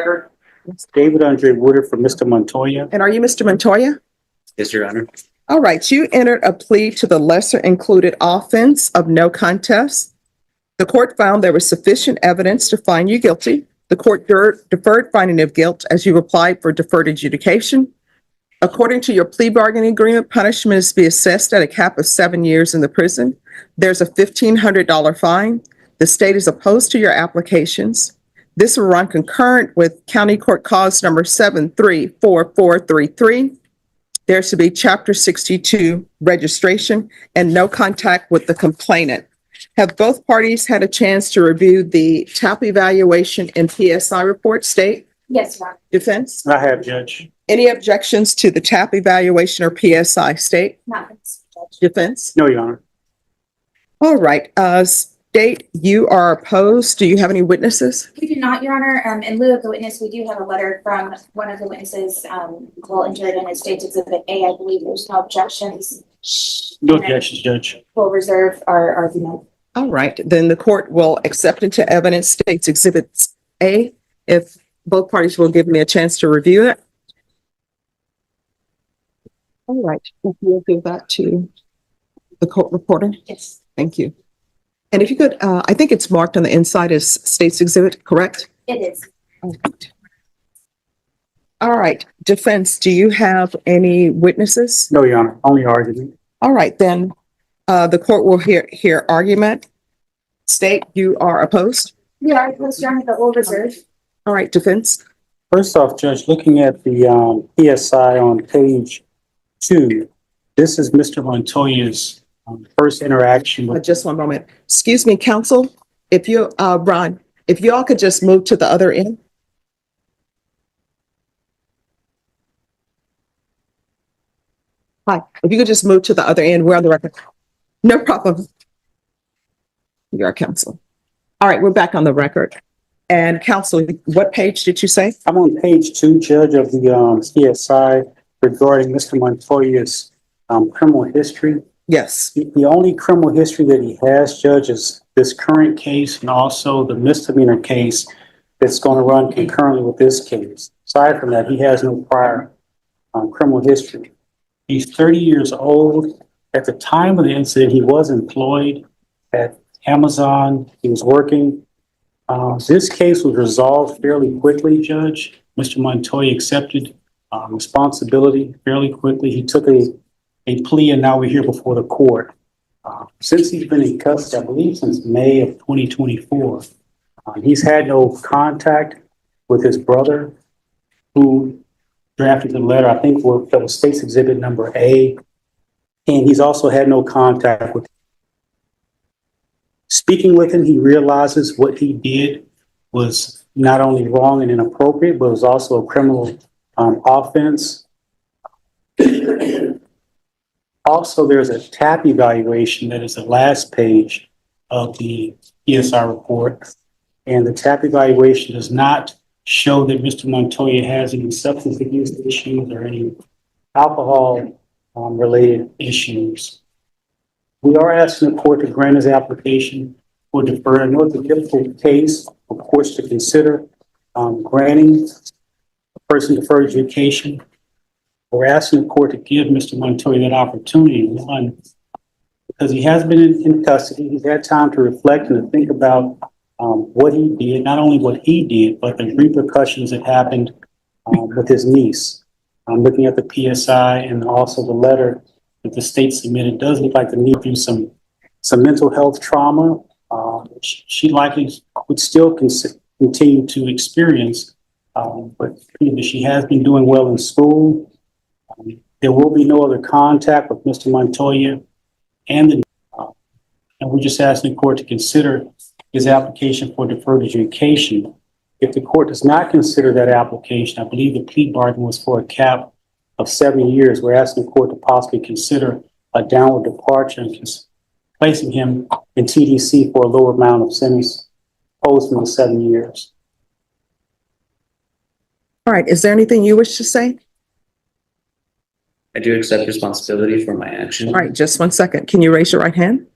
record. David Andre Woodard for Mr. Montoya. And are you Mr. Montoya? Yes, Your Honor. All right, you entered a plea to the lesser included offense of no contest. The court found there was sufficient evidence to find you guilty. The court deferred finding of guilt as you applied for deferred adjudication. According to your plea bargaining agreement, punishment is to be assessed at a cap of 7 years in the prison. There's a $1,500 fine. The state is opposed to your applications. This will run concurrent with County Court Cause number 734433. There should be Chapter 62 registration and no contact with the complainant. Have both parties had a chance to review the TAP evaluation and PSI report, state? Yes, Your Honor. Defense? I have, Judge. Any objections to the TAP evaluation or PSI, state? Not this, Judge. Defense? No, Your Honor. All right, state, you are opposed. Do you have any witnesses? We do not, Your Honor. In lieu of the witness, we do have a letter from one of the witnesses, will enter it in as State's Exhibit A. I believe there's no objections. No objections, Judge. We'll reserve our argument. All right, then the court will accept into evidence State's Exhibit A if both parties will give me a chance to review it. All right, if you'll give that to the court reporter. Yes. Thank you. And if you could, I think it's marked on the inside as State's Exhibit, correct? It is. All right, defense, do you have any witnesses? No, Your Honor. Only argument. All right, then the court will hear argument. State, you are opposed? We are opposed, Your Honor, but we'll reserve. All right, defense. First off, Judge, looking at the PSI on page 2, this is Mr. Montoya's first interaction with. Just one moment. Excuse me, counsel. If you, Ron, if you all could just move to the other end. Hi, if you could just move to the other end, we're on the record. No problem. You're our counsel. All right, we're back on the record. And counsel, what page did you say? I'm on page 2, Judge, of the PSI regarding Mr. Montoya's criminal history. Yes. The only criminal history that he has, Judge, is this current case and also the misdemeanor case that's going to run concurrently with this case. Aside from that, he has no prior criminal history. He's 30 years old. At the time of the incident, he was employed at Amazon. He was working. This case was resolved fairly quickly, Judge. Mr. Montoya accepted responsibility fairly quickly. He took a plea, and now we're here before the court. Since he's been in custody, I believe since May of 2024, he's had no contact with his brother, who drafted the letter, I think that was State's Exhibit number A, and he's also had no contact with him. Speaking with him, he realizes what he did was not only wrong and inappropriate, but it was also a criminal offense. Also, there's a TAP evaluation that is the last page of the PSI report. And the TAP evaluation does not show that Mr. Montoya has any substance abuse issues or any alcohol related issues. We are asking the court to grant his application for deferred. I know it's a difficult case, of course, to consider granting a person deferred adjudication. We're asking the court to give Mr. Montoya that opportunity, one, because he has been in custody. He's had time to reflect and to think about what he did, not only what he did, but the repercussions that happened with his niece. Looking at the PSI and also the letter that the state submitted, does look like the need through some mental health trauma. She likely would still continue to experience, but she has been doing well in school. There will be no other contact with Mr. Montoya, and we're just asking the court to consider his application for deferred adjudication. If the court does not consider that application, I believe the plea bargain was for a cap of 7 years. We're asking the court to possibly consider a downward departure and placing him in TDC for a lower amount of sentence opposed to the 7 years. All right, is there anything you wish to say? I do accept responsibility for my actions. All right, just 1 second. Can you raise your right hand?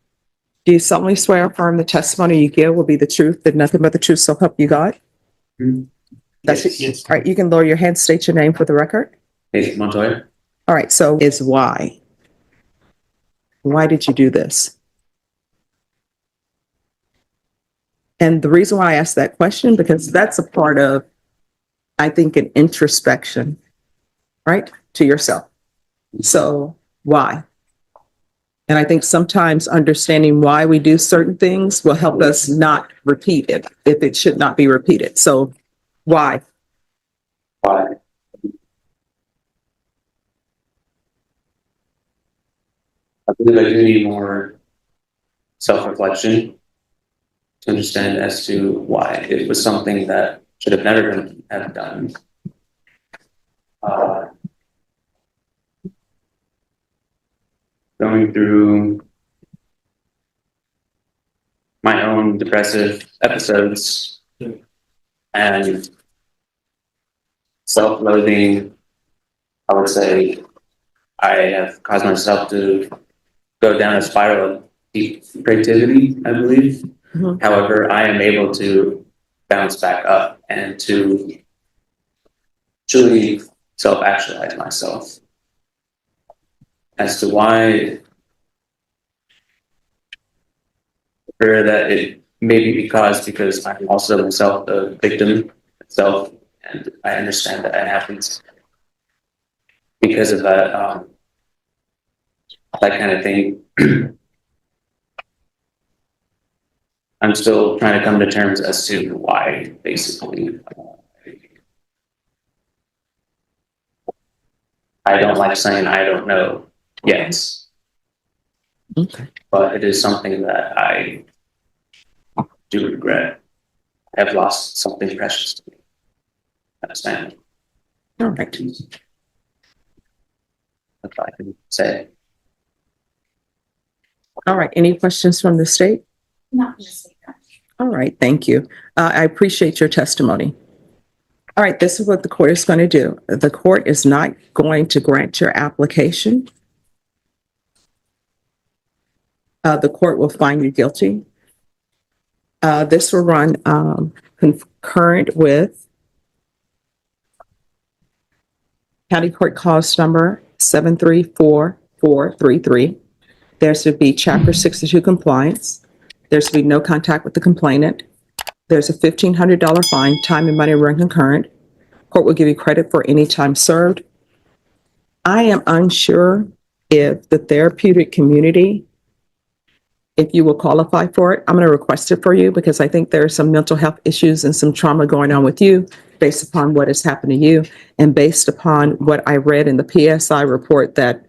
Do you solemnly swear or affirm the testimony you give will be the truth, that nothing but the truth, so help you God? Mhm. That's Yes. Yes. All right, you can lower your hand, state your name for the record. Nathan Montoya. All right, so is why? Why did you do this? And the reason why I asked that question, because that's a part of, I think, an introspection, right, to yourself. So why? And I think sometimes understanding why we do certain things will help us not repeat it if it should not be repeated. So why? Why? I believe I do need more self-reflection to understand as to why it was something that should have never been have done. Going through my own depressive episodes and self-loathing, I would say I have caused myself to go down a spiral of deep creativity, I believe. Mhm. However, I am able to bounce back up and to truly self-actualize myself. As to why, or that it may be because I'm also myself a victim itself, and I understand that happens because of that kind of thing. I'm still trying to come to terms as to why, basically. I don't like saying I don't know yet, Okay. but it is something that I do regret. I have lost something precious to me. Understand? All right. That's all I can say. All right. Any questions from the state? Not necessarily. All right. Thank you. I appreciate your testimony. All right. This is what the court is going to do. The court is not going to grant your application. The court will find you guilty. This will run concurrent with County Court Cause Number 734433. There's to be Chapter 62 compliance. There's to be no contact with the complainant. There's a $1,500 fine, time and money run concurrent. Court will give you credit for any time served. I am unsure if the therapeutic community, if you will qualify for it. I'm going to request it for you because I think there are some mental health issues and some trauma going on with you based upon what has happened to you and based upon what I read in the PSI report that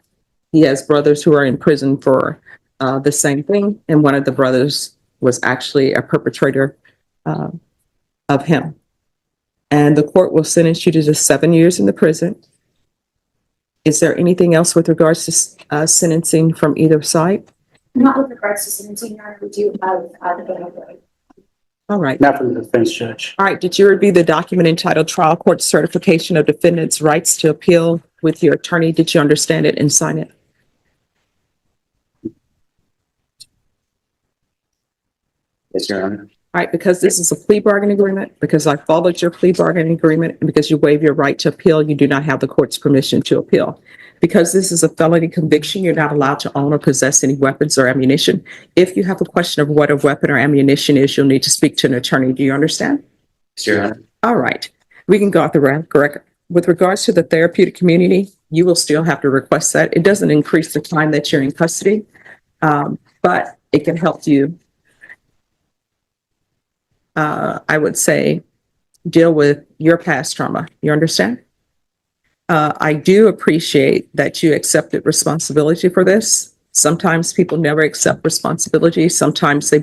he has brothers who are in prison for the same thing. And one of the brothers was actually a perpetrator of him. And the court will sentence you to just 7 years in the prison. Is there anything else with regards to sentencing from either side? Not with regards to sentencing, Your Honor, we do have the benefit. All right. Not from the defense judge. All right. Did you review the document entitled Trial Court Certification of Defendant's Rights to Appeal with your attorney? Did you understand it and sign it? Yes, Your Honor. All right, because this is a plea bargaining agreement, because I followed your plea bargaining agreement, and because you waive your right to appeal, you do not have the court's permission to appeal. Because this is a felony conviction, you're not allowed to own or possess any weapons or ammunition. If you have a question of what a weapon or ammunition is, you'll need to speak to an attorney. Do you understand? Yes, Your Honor. All right, we can go off the record. With regards to the therapeutic community, you will still have to request that. It doesn't increase the time that you're in custody, but it can help you I would say, deal with your past trauma. You understand? I do appreciate that you accepted responsibility for this. Sometimes people never accept responsibility. Sometimes they